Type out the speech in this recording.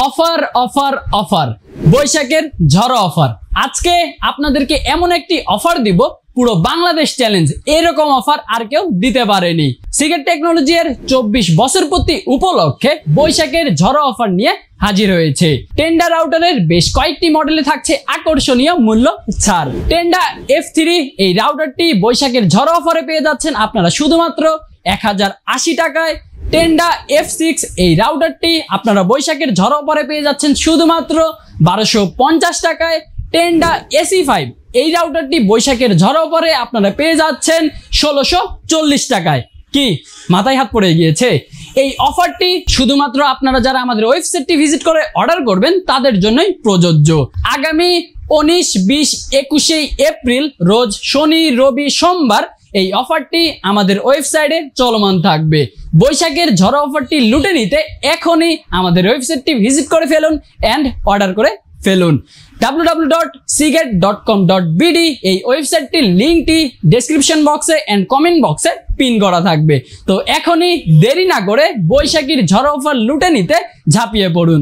Offer offer offer, বৈশাখের ঝড়ো offer. আজকে আপনাদেরকে এমন একটি অফার দিব, পুরো বাংলাদেশ চ্যালেঞ্জ এরকম অফার আর কেউ দিতে পারেনি। সিগেট টেকনোলজি এর 24 বছর পূর্তি উপলক্ষে বৈশাখের ঝড়ো অফার নিয়ে হাজির হয়েছে। টেন্ডা রাউটারের বেশ কয়েকটি মডেলে থাকছে আকর্ষণীয় মূল্য ছাড়। টেন্ডা F3 এই রাউটারটি বৈশাখের ঝড়ো অফারে পেয়ে যাচ্ছেন আপনারা শুধুমাত্র 1080 টাকায়। টেন্ডা F6 এই রাউটারটি আপনারা বৈশাখের ঝড়ো অফারে পেয়ে যাচ্ছেন শুধুমাত্র 1250 টাকায়। টেন্ডা AC5 এই রাউটারটি বৈশাখের ঝড়ো অফারে আপনারা পেয়ে যাচ্ছেন 1640 টাকায়। কি মাথায় হাত পড়ে গিয়েছে? এই অফারটি শুধুমাত্র আপনারা যারা আমাদের ওয়েবসাইটটি ভিজিট করে অর্ডার করবেন তাদের জন্যই প্রযোজ্য। আগামী 19, 20, 21 এপ্রিল রোজ শনি, রবি, সোমবার এই অফারটি আমাদের ওয়েবসাইটে চলমান থাকবে। বৈশাখের ঝড়ো অফারটি লুটে নিতে এখনই আমাদের ওয়েবসাইটটি ভিজিট করে ফেলুন এন্ড অর্ডার করে ফেলুন। www.seagate.com.bd এই ওয়েবসাইটটির লিংকটি ডেসক্রিপশন বক্সে এন্ড কমেন্ট বক্সে পিন করা থাকবে। তো এখনই দেরি না করে বৈশাখীর ঝড়ো অফার লুটে নিতে ঝাঁপিয়ে পড়ুন।